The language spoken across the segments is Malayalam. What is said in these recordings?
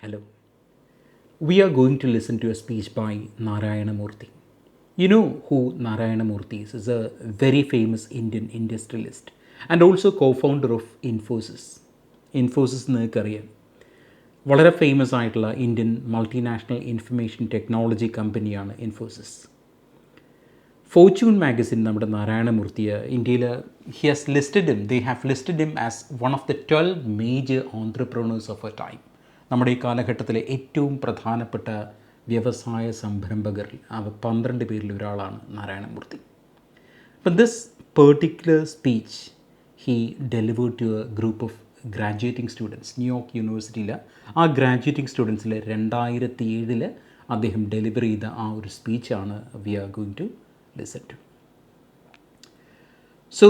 Hello. We are going to listen to a speech by Narayana Murthy. You know who Narayana Murthy is? He's a very famous Indian industrialist and also co-founder of Infosys. Infosys നിങ്ങൾക്കറിയാം, വളരെ ഫേമസ് ആയിട്ടുള്ള ഇന്ത്യൻ മൾട്ടിനാഷണൽ ഇൻഫർമേഷൻ ടെക്നോളജി കമ്പനിയാണ് ഇൻഫോസിസ്. ഫോർച്യൂൺ മാഗസിൻ നമ്മുടെ നാരായണമൂർത്തിയെ ഇന്ത്യയിൽ they have listed him as one of the 12 major entrepreneurs of A time. നമ്മുടെ ഈ കാലഘട്ടത്തിലെ ഏറ്റവും പ്രധാനപ്പെട്ട വ്യവസായ സംരംഭകരിൽ 12 പേരിൽ ഒരാളാണ് Narayana Murthy. But this particular speech he delivered to a group of graduating students, New York യൂണിവേഴ്സിറ്റിയിലെ ആ ഗ്രാജുവേറ്റിംഗ് സ്റ്റുഡൻസിൽ 2007 അദ്ദേഹം ഡെലിവർ ചെയ്ത ആ ഒരു സ്പീച്ചാണ് we are going to listen to. So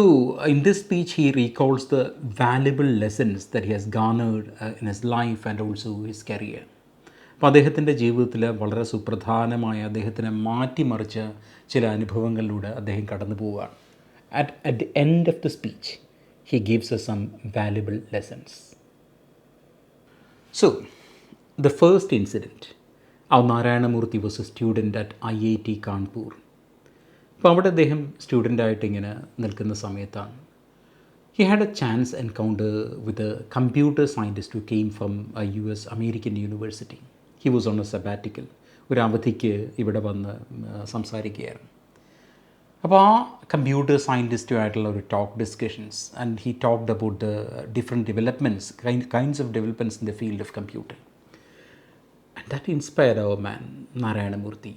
in this speech he recalls the valuable lessons that he has garnered in his life and also his career. അപ്പോൾ അദ്ദേഹത്തിൻ്റെ ജീവിതത്തിൽ വളരെ സുപ്രധാനമായ അദ്ദേഹത്തിനെ മാറ്റിമറിച്ച ചില അനുഭവങ്ങളിലൂടെ അദ്ദേഹം കടന്നു പോവുകയാണ്. At the end of the speech, he gives us some valuable lessons. So, the first incident, Narayana Murthy was a student at IIT Kanpur. അപ്പോൾ അവിടെ അദ്ദേഹം സ്റ്റുഡൻ്റായിട്ട് ഇങ്ങനെ നിൽക്കുന്ന സമയത്താണ് he had a chance encounter with a computer scientist who came from a US American university. He was on a sabbatical. ഒരു അവധിക്ക് ഇവിടെ വന്ന് സംസാരിക്കുകയായിരുന്നു. അപ്പോൾ ആ കമ്പ്യൂട്ടർ സയൻറ്റിസ്റ്റുമായിട്ടുള്ള ഒരു talk discussions and he talked about the different developments kinds of developments in the field of computer. And that inspired our man Narayana Murthy.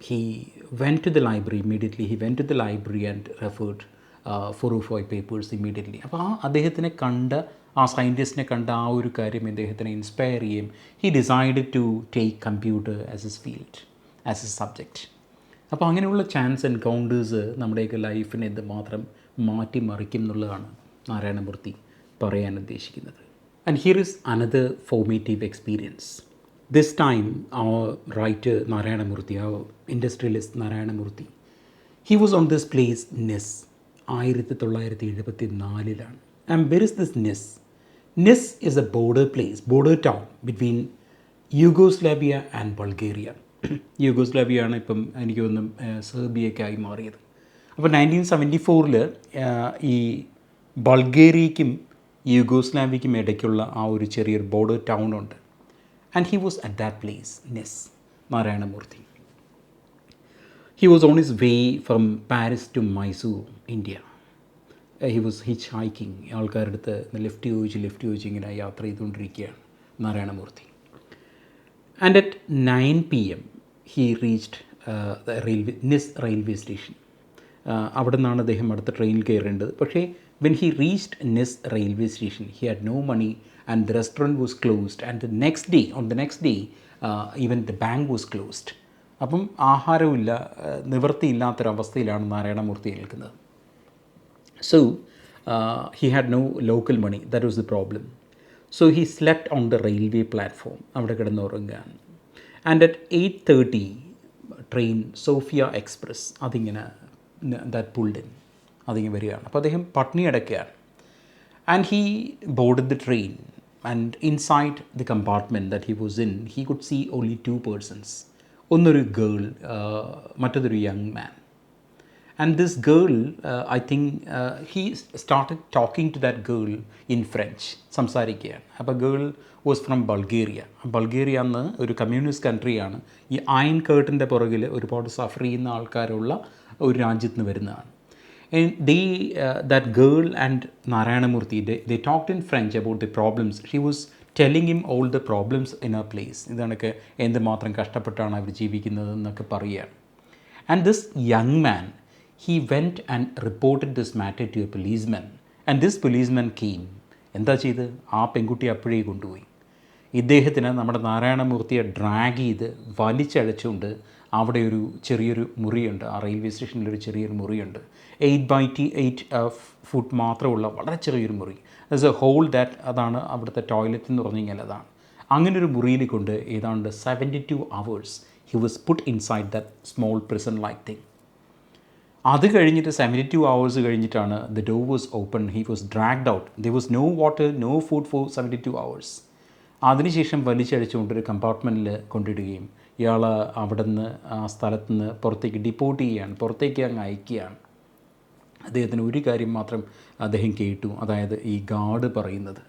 He went to the library immediately. He went to the library and referred 4 or 5 papers immediately. അപ്പോൾ അദ്ദേഹത്തിനെ കണ്ട ആ സയൻറ്റിസ്റ്റിനെ കണ്ട ആ ഒരു കാര്യം അദ്ദേഹത്തിനെ ഇൻസ്പയർ ചെയ്യും. He decided to take computer as as field, as a subject. അപ്പോൾ അങ്ങനെയുള്ള ചാൻസ് എൻകൗണ്ടേഴ്സ് നമ്മുടെയൊക്കെ ലൈഫിനെ എന്തുമാത്രം മാറ്റിമറിക്കും എന്നുള്ളതാണ് നാരായണമൂർത്തി പറയാൻ ഉദ്ദേശിക്കുന്നത്. And here is another formative experience. This time our writer Narayana Murthy, our industrialist Narayana Murthy, he was on this place NIS 1974. And where is this NIS? NIS is a border place, border town between Yugoslavia and Bulgaria. Yugoslavia ആണ് ഇപ്പം എനിക്ക് തോന്നുന്നു സെർബിയയൊക്കെ ആയി മാറിയത്. അപ്പോൾ 1974 ഈ ബൾഗേറിയയ്ക്കും യൂഗോസ്ലാവിയയ്ക്കും ഇടയ്ക്കുള്ള ആ ഒരു ചെറിയൊരു ബോർഡർ ടൗൺ ഉണ്ട്. And he was at that place, NIS, Narayana Murthy. He was on his way from Paris to Mysore, India. He was hitchhiking. ആൾക്കാരുടെ അടുത്ത് ലിഫ്റ്റ് ചോദിച്ച് ഇങ്ങനെ യാത്ര ചെയ്തുകൊണ്ടിരിക്കുകയാണ് Narayana Murthy. And at 9 PM, he reached the NIS railway station. അവിടെ നിന്നാണ് അദ്ദേഹം അടുത്ത ട്രെയിനിൽ കയറേണ്ടത്. പക്ഷേ when he reached NIS railway station, he had no money and the restaurant was closed, and on the next day even the bank was closed. അപ്പം ആഹാരമില്ല, നിവൃത്തിയില്ലാത്തൊരവസ്ഥയിലാണ് നാരായണമൂർത്തി നിൽക്കുന്നത്. So he had no local money. That was the problem. So he slept on the railway platform. അവിടെ കിടന്നുറങ്ങുകയാണ്. And at 8:30 train Sofia express അതിങ്ങനെ ദാറ്റ് പുൾഡ് ഇൻ അതിങ്ങനെ വരികയാണ്. അപ്പോൾ അദ്ദേഹം പട്നി അടയ്ക്കുകയാണ്. And he boarded the train, and inside the compartment that he was in, he could see only 2 persons. ഒന്നൊരു ഗേൾ, മറ്റൊരു young man. And this girl, I think he started talking to that girl in French, സംസാരിക്കുകയാണ്. അപ്പോൾ girl was from Bulgaria. Bulgaria എന്ന ഒരു കമ്മ്യൂണിസ്റ്റ് കൺട്രിയാണ്. ഈ അയൺ കേർട്ടിൻ്റെ പുറകിൽ ഒരുപാട് സഫർ ചെയ്യുന്ന ആൾക്കാരുള്ള ഒരു രാജ്യത്ത് നിന്ന് വരുന്നതാണ്. And that girl and Narayana Murthy, they talked in French about the problems. She was telling him all the problems in her place. ഇതാണൊക്കെ എന്തുമാത്രം കഷ്ടപ്പെട്ടാണ് അവർ ജീവിക്കുന്നത് എന്നൊക്കെ പറയുകയാണ്. And this young man, he went and reported this matter to a policeman. And this policeman came. എന്താ ചെയ്ത്? ആ പെൺകുട്ടി അപ്പോഴേ കൊണ്ടുപോയി. ഇദ്ദേഹത്തിന് നമ്മുടെ നാരായണമൂർത്തിയെ ഡ്രാഗ് ചെയ്ത് വലിച്ചഴച്ചുകൊണ്ട് അവിടെ ഒരു ചെറിയൊരു മുറിയുണ്ട്. ആ റെയിൽവേ സ്റ്റേഷനിലൊരു ചെറിയൊരു മുറിയുണ്ട്. 8x8 ഫുട്ട് മാത്രമുള്ള വളരെ ചെറിയൊരു മുറി. ദസ് എ ഹോൾ ദാറ്റ്, അതാണ് അവിടുത്തെ ടോയ്ലറ്റ് എന്ന് പറഞ്ഞു കഴിഞ്ഞാൽ അതാണ്. അങ്ങനൊരു മുറിയിൽ കൊണ്ട് ഏതാണ്ട് 72 hours he was put inside that small prison like thing. അത് കഴിഞ്ഞിട്ട് 72 hours കഴിഞ്ഞിട്ടാണ് the door was open. He was dragged out. There was no water, no food for 72 hours. അതിനുശേഷം വലിച്ചഴിച്ചുകൊണ്ടൊരു കമ്പാർട്ട്മെൻറ്റിൽ കൊണ്ടിടുകയും ഇയാൾ അവിടെ നിന്ന് ആ സ്ഥലത്ത് നിന്ന് പുറത്തേക്ക് ഡിപ്പോർട്ട് ചെയ്യുകയാണ്, പുറത്തേക്ക് അങ്ങ് അയക്കുകയാണ്. അദ്ദേഹത്തിന് ഒരു കാര്യം മാത്രം അദ്ദേഹം കേട്ടു, അതായത് ഈ ഗാർഡ് പറയുന്നത്,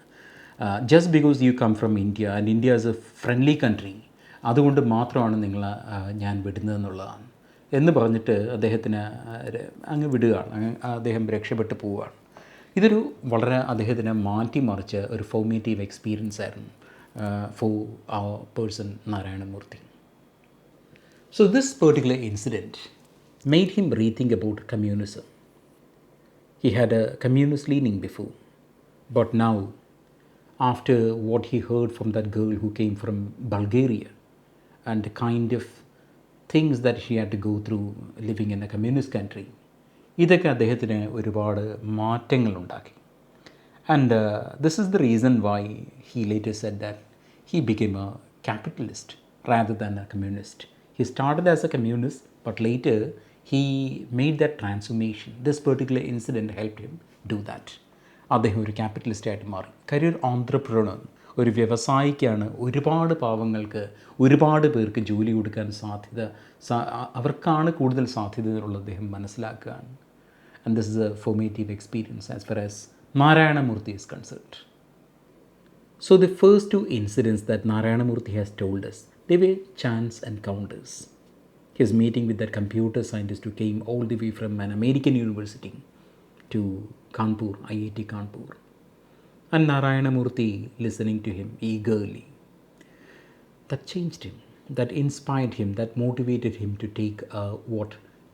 just because you come from India and India is a friendly country, അതുകൊണ്ട് മാത്രമാണ് നിങ്ങൾ ഞാൻ വിടുന്നതെന്നുള്ളതാണ് എന്ന് പറഞ്ഞിട്ട് അദ്ദേഹത്തിന് അങ്ങ് വിടുകയാണ്. അദ്ദേഹം രക്ഷപ്പെട്ടു പോവുകയാണ്. ഇതൊരു വളരെ അദ്ദേഹത്തിനെ മാറ്റിമറിച്ച ഒരു ഫോർമേറ്റീവ് എക്സ്പീരിയൻസ് ആയിരുന്നു ഫോർ ആ person Narayana Murthy. So this particular incident made him rethink about communism. He had a communist leaning before, but now, after what he heard from that girl who came from Bulgaria and the kind of things that she had to go through living in a communist country, ഇതൊക്കെ അദ്ദേഹത്തിന് ഒരുപാട് മാറ്റങ്ങളുണ്ടാക്കി. And this is the reason why he later said that he became a capitalist rather than a communist. He started as a communist, but later he made that transformation. This particular incident helped him do that. അദ്ദേഹം ഒരു ക്യാപിറ്റലിസ്റ്റായിട്ട് മാറി. കരിയർ ഓൺട്രപ്രണർ, ഒരു വ്യവസായിക്കാണ് ഒരുപാട് പാവങ്ങൾക്ക്, ഒരുപാട് പേർക്ക് ജോലി കൊടുക്കാൻ അവർക്കാണ് കൂടുതൽ സാധ്യതകളുള്ളത് അദ്ദേഹം മനസ്സിലാക്കുകയാണ്. And this is a formative experience as far as Narayana Murthy is concerned. So the first two incidents that Narayana Murthy has told us, they were chance encounters. His meeting with that computer scientist who came all the way from an American university to Kanpur, IIT Kanpur, and Narayana Murthy listening to him eagerly. That changed him, that inspired him, that motivated him to take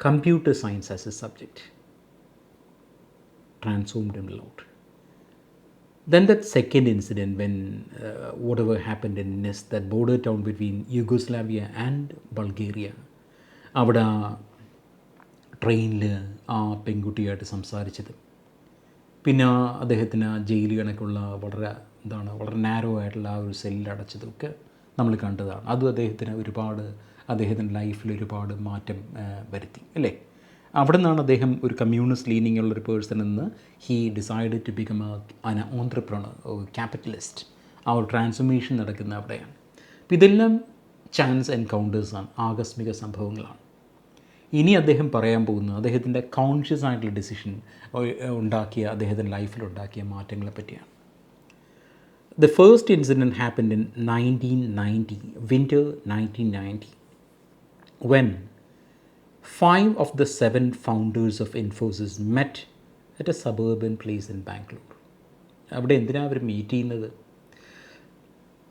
computer science as a subject. Transformed him a lot. Then that second incident when whatever happened in Nis, that border town between Yugoslavia and Bulgaria, അവിടെ ട്രെയിനിൽ ആ പെൺകുട്ടിയായിട്ട് സംസാരിച്ചത്, പിന്നെ അദ്ദേഹത്തിന് ജയിൽ കണക്കുള്ള വളരെ നാരോ ആയിട്ടുള്ള ആ ഒരു സെല്ലിൽ അടച്ചതൊക്കെ നമ്മൾ കണ്ടതാണ്. അതും അദ്ദേഹത്തിൻ്റെ ലൈഫിൽ ഒരുപാട് മാറ്റം വരുത്തി, അല്ലേ? അവിടെ നിന്നാണ് അദ്ദേഹം ഒരു കമ്മ്യൂണിസ്റ്റ് ലീനിങ് ഉള്ളൊരു പേഴ്സൺ എന്ന് he decide to become an entrepreneur, capitalist. ആ ഒരു ട്രാൻസ്ഫോർമേഷൻ നടക്കുന്ന അവിടെയാണ്. അപ്പോൾ ഇതെല്ലാം ചാൻസ് എൻകൗണ്ടേഴ്സാണ്, ആകസ്മിക സംഭവങ്ങളാണ്. ഇനി അദ്ദേഹം പറയാൻ പോകുന്നത് അദ്ദേഹത്തിൻ്റെ കോൺഷ്യസ് ആയിട്ടുള്ള ഡിസിഷൻ അദ്ദേഹത്തിൻ്റെ ലൈഫിലുണ്ടാക്കിയ മാറ്റങ്ങളെ പറ്റിയാണ്. The first incident happened in 1990, winter 1990, when 5 of the 7 founders of Infosys met at a suburban place in Bangalore. അവിടെ എന്തിനാണ് അവർ മീറ്റ് ചെയ്യുന്നത്?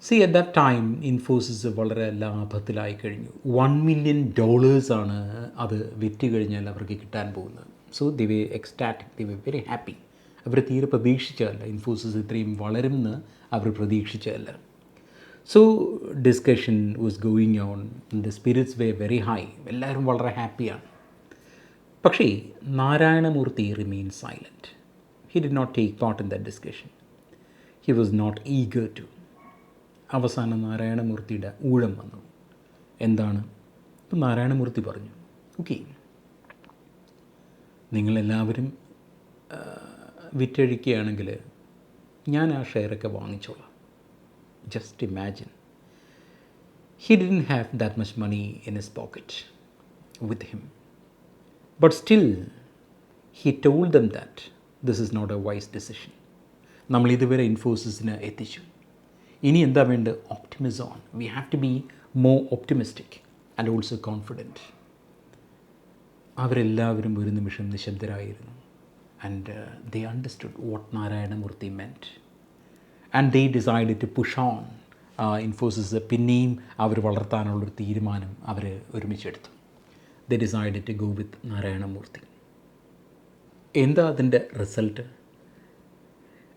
C at that time Infosys വളരെ ലാഭത്തിലായി കഴിഞ്ഞു. $1 million ആണ് അത് വിറ്റ് കഴിഞ്ഞാൽ അവർക്ക് കിട്ടാൻ പോകുന്നത്. So they were ecstatic, they were very happy. അവർ തീരെ പ്രതീക്ഷിച്ചതല്ല, ഇൻഫോസിസ് ഇത്രയും വളരുമെന്ന് അവർ പ്രതീക്ഷിച്ചതല്ല. So discussion was going on, the spirits were very high, എല്ലാവരും വളരെ ഹാപ്പിയാണ്. പക്ഷേ Narayana Murthy remain silent. He did not take part in that discussion. He was not eager to. അവസാനം നാരായണമൂർത്തിയുടെ ഊഴം വന്നു. എന്താണ്? ഇപ്പം നാരായണമൂർത്തി പറഞ്ഞു, ഓക്കെ, നിങ്ങളെല്ലാവരും വിറ്റഴിക്കുകയാണെങ്കിൽ ഞാൻ ആ ഷെയറൊക്കെ വാങ്ങിച്ചോളാം. Just imagine, he didn't have that much money in his pocket with him, but still he told them that this is not a wise decision. നമ്മളിതുവരെ ഇൻഫോസിസിന് എത്തിച്ചു. ഇനി എന്താ വേണ്ടത്? ഓപ്റ്റിമിസം ആണ്. We have to be more optimistic and also confident. അവരെല്ലാവരും ഒരു നിമിഷം നിശബ്ദരായിരുന്നു. And they understood what Narayana Murthy meant and they decided to push on. Infosys പിന്നെയും അവർ വളർത്താനുള്ളൊരു തീരുമാനം അവർ ഒരുമിച്ചെടുത്തു. ദേ decided to go with Narayana Murthy. എന്താ അതിൻ്റെ result?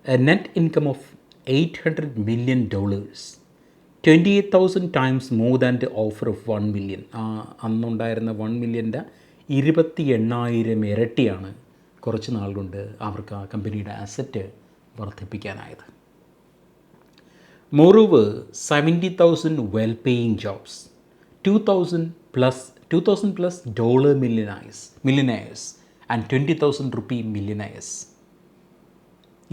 A net income of $800 million, 28,000 times more than the offer of 1 million. അന്നുണ്ടായിരുന്ന 1 million-ൻ്റെ 28,000 ഇരട്ടിയാണ് കുറച്ച് നാൾ കൊണ്ട് അവർക്ക് ആ കമ്പനിയുടെ asset വർദ്ധിപ്പിക്കാനായത്. Moreover, 70,000 well-paying jobs, 2,000 plus dollar millionaires and 20,000 rupee millionaires.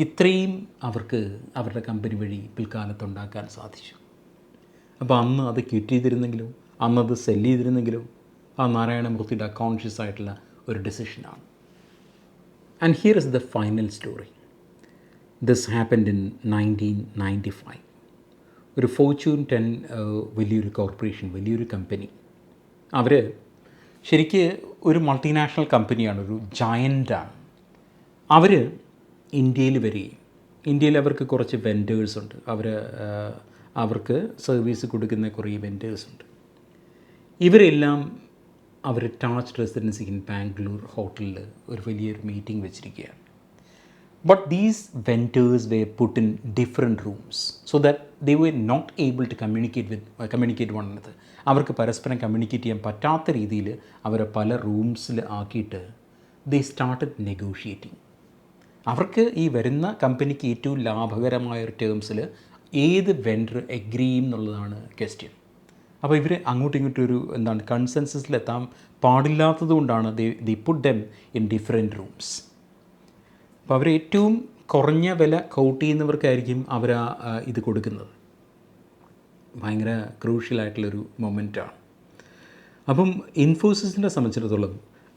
ഇത്രയും അവർക്ക് അവരുടെ കമ്പനി വഴി പിൽക്കാലത്തുണ്ടാക്കാൻ സാധിച്ചു. അപ്പോൾ അന്ന് അത് ക്വിറ്റ് ചെയ്തിരുന്നെങ്കിലും, അന്നത് സെല്ല് ചെയ്തിരുന്നെങ്കിലും, ആ നാരായണമൂർത്തിയുടെ കോൺഷ്യസ് ആയിട്ടുള്ള ഒരു ഡിസിഷനാണ്. And here is the final story. This happened in 1995. ഒരു ഫോർച്യൂൺ 10 വലിയൊരു കോർപ്പറേഷൻ, വലിയൊരു കമ്പനി, അവർ ശരിക്ക് ഒരു മൾട്ടിനാഷണൽ കമ്പനിയാണ്, ഒരു ജയൻ്റാണ്. അവർ ഇന്ത്യയിൽ വരികയും, ഇന്ത്യയിൽ അവർക്ക് കുറച്ച് വെൻഡേഴ്സുണ്ട്, അവർക്ക് സർവീസ് കൊടുക്കുന്ന കുറേ വെൻഡേഴ്സുണ്ട്. ഇവരെല്ലാം അവർ ടാച്ച് റെസിഡൻസി ഇൻ ബാംഗ്ലൂർ ഹോട്ടലിൽ ഒരു വലിയൊരു മീറ്റിംഗ് വെച്ചിരിക്കുകയാണ്. But these vendors were put in different rooms so that they were not able to communicate one another. അവർക്ക് പരസ്പരം കമ്മ്യൂണിക്കേറ്റ് ചെയ്യാൻ പറ്റാത്ത രീതിയിൽ അവരെ പല റൂംസിൽ ആക്കിയിട്ട് they started negotiating. അവർക്ക് ഈ വരുന്ന കമ്പനിക്ക് ഏറ്റവും ലാഭകരമായ ഒരു ടേംസിൽ ഏത് വെൻഡർ എഗ്രി ചെയ്യും എന്നുള്ളതാണ് ക്വസ്റ്റ്യൻ. അപ്പോൾ ഇവർ അങ്ങോട്ടും ഇങ്ങോട്ടും ഒരു കൺസെൻസസിലെത്താൻ പാടില്ലാത്തത് കൊണ്ടാണ് they put them in different rooms. അപ്പോൾ അവർ ഏറ്റവും കുറഞ്ഞ വില കൗട്ട് ചെയ്യുന്നവർക്കായിരിക്കും അവർ ഇത് കൊടുക്കുന്നത്. ഭയങ്കര ക്രൂഷ്യലായിട്ടുള്ളൊരു മൊമെൻറ്റാണ്. അപ്പം ഇൻഫോസിസിനെ സംബന്ധിച്ചിടത്തോളം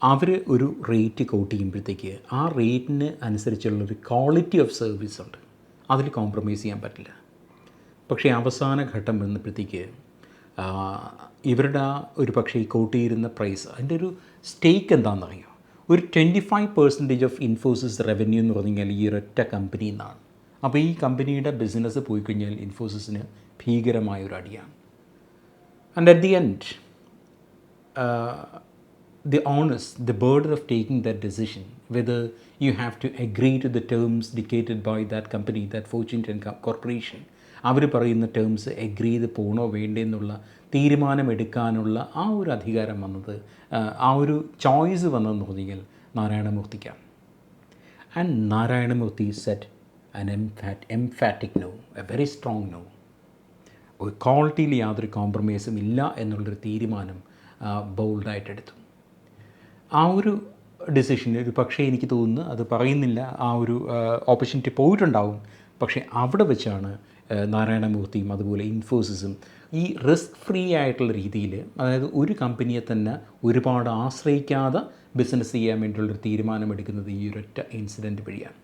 അവർ ഒരു റേറ്റ് കൗട്ട് ചെയ്യുമ്പോഴത്തേക്ക് ആ റേറ്റിന് അനുസരിച്ചുള്ളൊരു ക്വാളിറ്റി ഓഫ് സർവീസ് ഉണ്ട്, അതിൽ കോംപ്രമൈസ് ചെയ്യാൻ പറ്റില്ല. പക്ഷേ അവസാന ഘട്ടം വന്നപ്പോഴത്തേക്ക് ഇവരുടെ ഒരു പക്ഷേ ഈ കൗട്ട് ചെയ്യുന്ന പ്രൈസ്, അതിൻ്റെ ഒരു സ്റ്റേക്ക് എന്താണെന്നറിയോ? ഒരു 25% ഓഫ് ഇൻഫോസിസ് റവന്യൂ എന്ന് പറഞ്ഞു കഴിഞ്ഞാൽ ഈ ഒരൊറ്റ കമ്പനിയിൽ നിന്നാണ്. അപ്പോൾ ഈ കമ്പനിയുടെ ബിസിനസ് പോയി കഴിഞ്ഞാൽ ഇൻഫോസിസിന് ഭീകരമായൊരു അടിയാണ്. And at the end the honest, the burden of taking that decision, whether you have to agree to the terms dictated by that company, that Fortune 10 corporation, അവർ പറയുന്ന ടേംസ് എഗ്രി ചെയ്ത് പോകണോ വേണ്ടേ എന്നുള്ള തീരുമാനമെടുക്കാനുള്ള ആ ഒരു അധികാരം വന്നത്, ആ ഒരു ചോയ്സ് വന്നതെന്ന് പറഞ്ഞാൽ നാരായണമൂർത്തിക്കാണ്. And Narayana Murthy said an emphatic no, a very strong no. ഒരു ക്വാളിറ്റിയിൽ യാതൊരു കോംപ്രമൈസും ഇല്ല എന്നുള്ളൊരു തീരുമാനം ബോൾഡായിട്ടെടുത്തു. ആ ഒരു ഡിസിഷൻ ഒരു പക്ഷേ എനിക്ക് തോന്നുന്നു അത് പറയുന്നില്ല, ആ ഒരു ഓപ്പർച്യൂണിറ്റി പോയിട്ടുണ്ടാവും. പക്ഷേ അവിടെ വെച്ചാണ് നാരായണമൂർത്തിയും അതുപോലെ ഇൻഫോസിസും ഈ റിസ്ക് ഫ്രീ ആയിട്ടുള്ള രീതിയിൽ, അതായത് ഒരു കമ്പനിയെ തന്നെ ഒരുപാട് ആശ്രയിക്കാതെ ബിസിനസ് ചെയ്യാൻ വേണ്ടിയുള്ളൊരു തീരുമാനമെടുക്കുന്നത് ഈ ഒരൊറ്റ ഇൻസിഡൻറ്റ് വഴിയാണ്.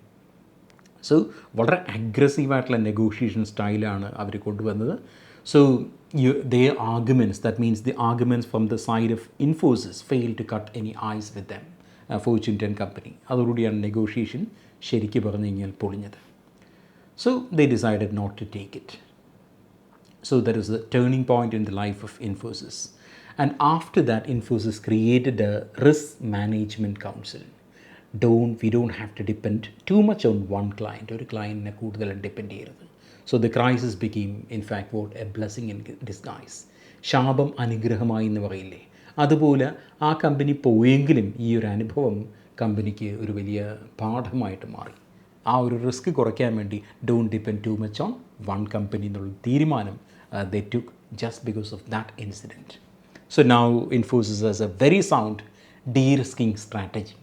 സോ വളരെ അഗ്രസീവായിട്ടുള്ള നെഗോഷിയേഷൻ സ്റ്റൈലാണ് അവർ കൊണ്ടുവന്നത്. So their arguments, that means the arguments from the side of Infosys failed to cut any ice with them, Fortune 10 company. അതോടുകൂടിയാണ് negotiation ശരിക്കും പറഞ്ഞു കഴിഞ്ഞാൽ പൊളിഞ്ഞത്. So they decided not to take it. So there is a turning point in the life of Infosys. And after that, Infosys created a risk management council. We don't have to depend too much on one client. ഒരു ക്ലയൻറ്റിനെ കൂടുതൽ ഡിപ്പെൻഡ് ചെയ്യരുത്. So the crisis became, in fact, a blessing in disguise. ശാപം അനുഗ്രഹമായി എന്ന് പറയില്ലേ, അതുപോലെ ആ കമ്പനി പോയെങ്കിലും ഈ ഒരു അനുഭവം കമ്പനിക്ക് ഒരു വലിയ പാഠമായിട്ട് മാറി. ആ ഒരു റിസ്ക് കുറയ്ക്കാൻ വേണ്ടി don't depend too much on one company എന്നുള്ള തീരുമാനം they took just because of that incident. So now Infosys has a very sound de-risking strategy.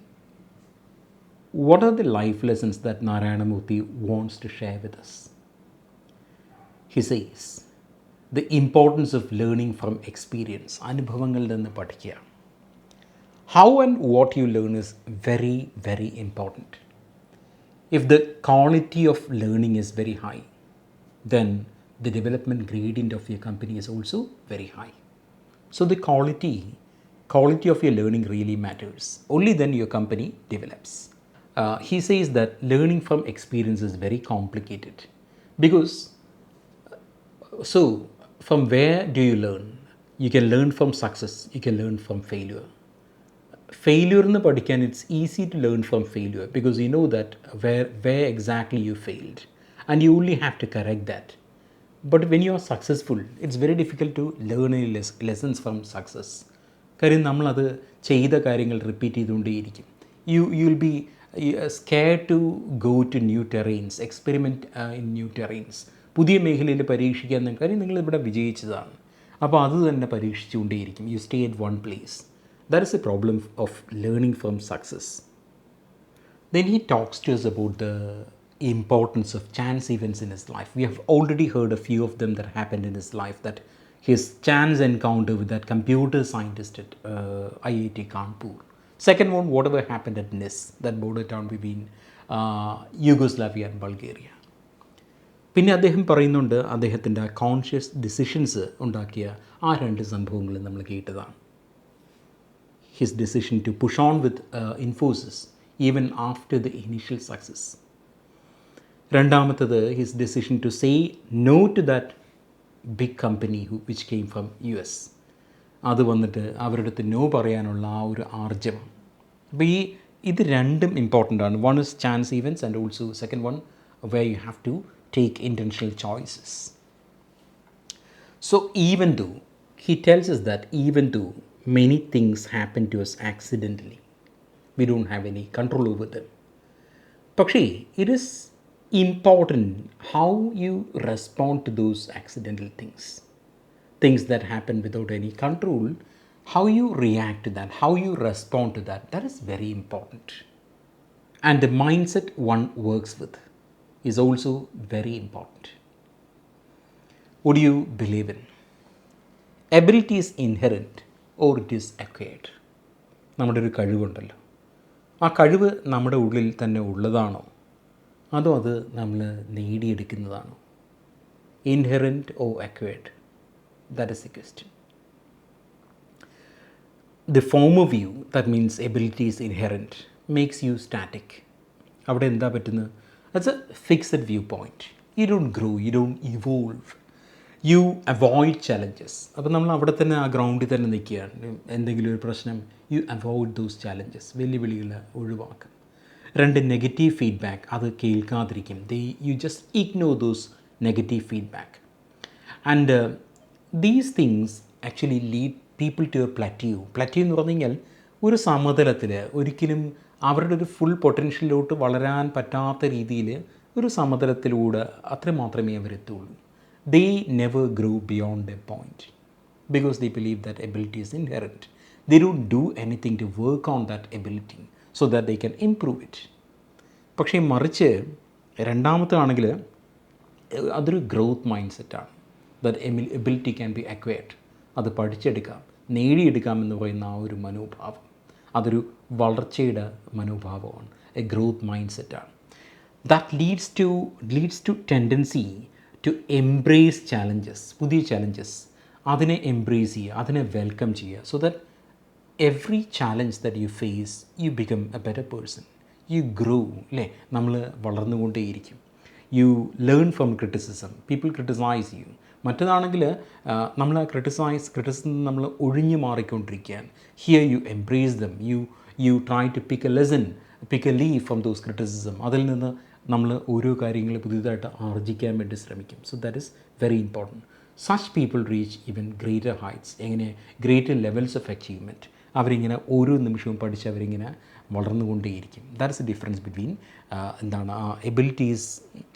What are the life lessons that Narayana Murthy wants to share with us? He says, the importance of learning from experience. അനുഭവങ്ങളിൽ നിന്ന് പഠിക്കുക. How and what you learn is very, very important. If the quality of learning is very high, then the development gradient of your company is also very high. So the quality of your learning really matters. Only then your company develops. He says that learning from experience is very complicated because so from where do you learn? You can learn from success, you can learn from failure. Failure എന്ന് പഠിക്കാൻ it's easy to learn from failure because you know that where exactly you failed and you only have to correct that. But when you are successful, it's very difficult to learn any lessons from success. കാര്യം നമ്മളത് ചെയ്ത കാര്യങ്ങൾ repeat ചെയ്തുകൊണ്ടേയിരിക്കും. You will be scared to go to new terrains, experiment in new terrains. പുതിയ മേഖലയിൽ പരീക്ഷിക്കാൻ കാര്യം നിങ്ങളിവിടെ വിജയിച്ചതാണ്, അപ്പോൾ അത് തന്നെ പരീക്ഷിച്ചുകൊണ്ടേയിരിക്കും. You stay at one place. That is a problem of learning from success. Then he talks to us about the importance of chance events in his life. We have already heard a few of them that happened in his life, that his chance encounter with that computer scientist at IIT Kanpur. Second one, whatever happened at Nis, that border town between Yugoslavia and Bulgaria. പിന്നെ അദ്ദേഹം പറയുന്നുണ്ട്, അദ്ദേഹത്തിൻ്റെ കോൺഷ്യസ് ഡിസിഷൻസ് ഉണ്ടാക്കിയ ആ രണ്ട് സംഭവങ്ങൾ നമ്മൾ കേട്ടതാണ്. His decision to push on with Infosys even after the initial success. രണ്ടാമത്തത്, his decision to say no to that big company which came from US. അത് വന്നിട്ട് അവരുടെ അടുത്ത് നോ പറയാനുള്ള ആ ഒരു ആർജവം. അപ്പോൾ ഇത് രണ്ടും ഇമ്പോർട്ടൻ്റ് ആണ്. One is chance events and also second one where you have to take intentional choices. So even though he tells us that even though many things happen to us accidentally, we don't have any control over them. പക്ഷേ it is important how you respond to those accidental things that happen without any control. How you react to that, how you respond to that, that is very important. And the mindset one works with is also very important. What do you believe in? Ability is inherent or it is acquired. നമ്മുടെ ഒരു കഴിവുണ്ടല്ലോ, ആ കഴിവ് നമ്മുടെ ഉള്ളിൽ തന്നെ ഉള്ളതാണോ അതോ അത് നമ്മൾ നേടിയെടുക്കുന്നതാണോ? Inherent or acquired, that is the question. The former view, that means ability is inherent, makes you static. അവിടെ എന്താ പറ്റുന്നത്? That's a fixed view point. You don't grow, you don't evolve, you avoid challenges. അപ്പോൾ നമ്മൾ അവിടെ തന്നെ ആ ഗ്രൗണ്ടിൽ തന്നെ നിൽക്കുകയാണ്. എന്തെങ്കിലും ഒരു പ്രശ്നം, യു അവോയ്ഡ് ദോസ് ചലഞ്ചസ്, വെല്ലുവിളികൾ ഒഴിവാക്കും. രണ്ട്, നെഗറ്റീവ് ഫീഡ്ബാക്ക്, അത് കേൾക്കാതിരിക്കും. You just ignore those negative feedback. And these things actually lead people to a plateau. Plateau എന്ന് പറഞ്ഞു കഴിഞ്ഞാൽ ഒരു സമതലത്തിൽ ഒരിക്കലും അവരുടെ ഒരു ഫുൾ പൊട്ടൻഷ്യലിലോട്ട് വളരാൻ പറ്റാത്ത രീതിയിൽ ഒരു സമതലത്തിലൂടെ അത്ര മാത്രമേ അവരെത്തുള്ളൂ. They never grow beyond a point because they believe that ability is inherent. They don't do anything to work on that ability so that they can improve it. പക്ഷേ മറിച്ച് രണ്ടാമത്താണെങ്കിൽ അതൊരു ഗ്രോത്ത് മൈൻഡ് സെറ്റാണ്. That ability can be acquired. അത് പഠിച്ചെടുക്കാം, നേടിയെടുക്കാം എന്ന് പറയുന്ന ആ ഒരു മനോഭാവം, അതൊരു വളർച്ചയുടെ മനോഭാവമാണ്, എ ഗ്രോത്ത് മൈൻഡ് സെറ്റാണ്. That leads to tendency to embrace challenges, പുതിയ ചാലഞ്ചസ് അതിനെ എംബ്രേസ് ചെയ്യുക, അതിനെ വെൽക്കം ചെയ്യുക. So that every challenge that you face you become a better person, you grow. അല്ലേ, നമ്മൾ വളർന്നുകൊണ്ടേയിരിക്കും. You learn from criticism, people criticise you. മറ്റേതാണെങ്കിൽ നമ്മൾ ക്രിറ്റിസിസം നമ്മൾ ഒഴിഞ്ഞു മാറിക്കൊണ്ടിരിക്കുകയാണ്. Here you embrace them, you try to pick a lesson, pick a leaf from those criticism. അതിൽ നിന്ന് നമ്മൾ ഓരോ കാര്യങ്ങൾ പുതിയതായിട്ട് ആർജിക്കാൻ വേണ്ടി ശ്രമിക്കും. So that is very important. Such people reach even greater heights. എങ്ങനെ? Greater levels of achievement. അവരിങ്ങനെ ഓരോ നിമിഷവും പഠിച്ച് അവരിങ്ങനെ വളർന്നുകൊണ്ടേയിരിക്കും. That is a difference between എന്താണ് ആ എബിലിറ്റീസ്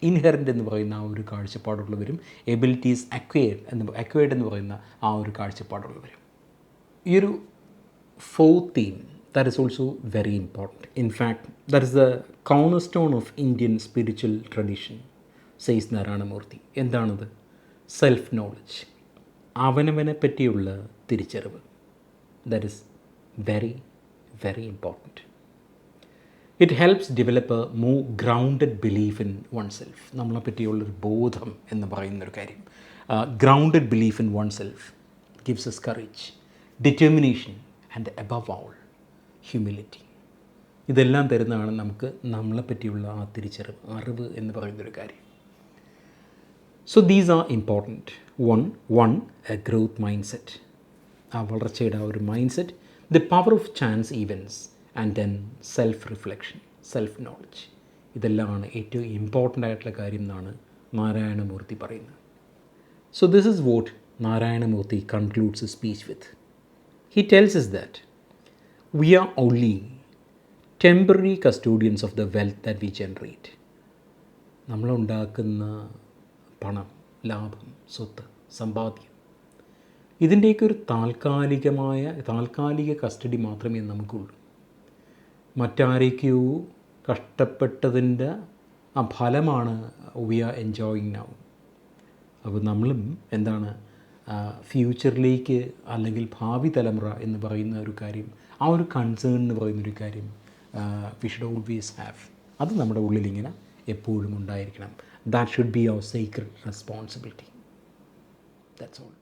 ഇൻഹെറൻറ്റ് എന്ന് പറയുന്ന ആ ഒരു കാഴ്ചപ്പാടുള്ളവരും എബിലിറ്റീസ് അക്വയർഡ് എന്ന് പറയുന്ന ആ ഒരു കാഴ്ചപ്പാടുള്ളവരും. ഈ ഒരു fourth theme, that is also very important. In fact, that is the cornerstone of Indian spiritual tradition, says Narayana Murthy. എന്താണത്? സെൽഫ് നോളജ്, അവനവനെ പറ്റിയുള്ള തിരിച്ചറിവ്. That is very very important. It helps develop a more grounded belief in oneself. നമ്മളെ പറ്റിയുള്ളൊരു ബോധം എന്ന് പറയുന്നൊരു കാര്യം. Grounded belief in oneself gives us courage, determination and above all humility. ഇതെല്ലാം തരുന്നതാണ് നമുക്ക് നമ്മളെ പറ്റിയുള്ള ആ തിരിച്ചറിവ്, അറിവ് എന്ന് പറയുന്നൊരു കാര്യം. So these are important. One a growth mindset, ആ വളർച്ചയുടെ ആ ഒരു mindset. The power of chance events and then self reflection, self knowledge. ഇതെല്ലാമാണ് ഏറ്റവും ഇമ്പോർട്ടൻ്റ് ആയിട്ടുള്ള കാര്യം എന്നാണ് നാരായണ മൂർത്തി പറയുന്നത്. So this is what Narayana Murthy concludes a speech with. He tells us that we are only temporary custodians of the wealth that we generate. നമ്മളുണ്ടാക്കുന്ന പണം, ലാഭം, സ്വത്ത്, സമ്പാദ്യം, ഇതിൻ്റെയൊക്കെ ഒരു താൽക്കാലിക കസ്റ്റഡി മാത്രമേ നമുക്കുള്ളൂ. മറ്റാരേക്കോ കഷ്ടപ്പെട്ടതിൻ്റെ ആ ഫലമാണ് വി ആർ എൻജോയിങ് നൗ. അപ്പോൾ നമ്മളും എന്താണ് ഫ്യൂച്ചറിലേക്ക് അല്ലെങ്കിൽ ഭാവി തലമുറ എന്ന് പറയുന്ന ഒരു കാര്യം, ആ ഒരു കൺസേൺ എന്ന് പറയുന്നൊരു കാര്യം വി ഷുഡ് ഓൾവേസ് ഹാവ്. അത് നമ്മുടെ ഉള്ളിലിങ്ങനെ എപ്പോഴും ഉണ്ടായിരിക്കണം. That should be our secret responsibility. That's all.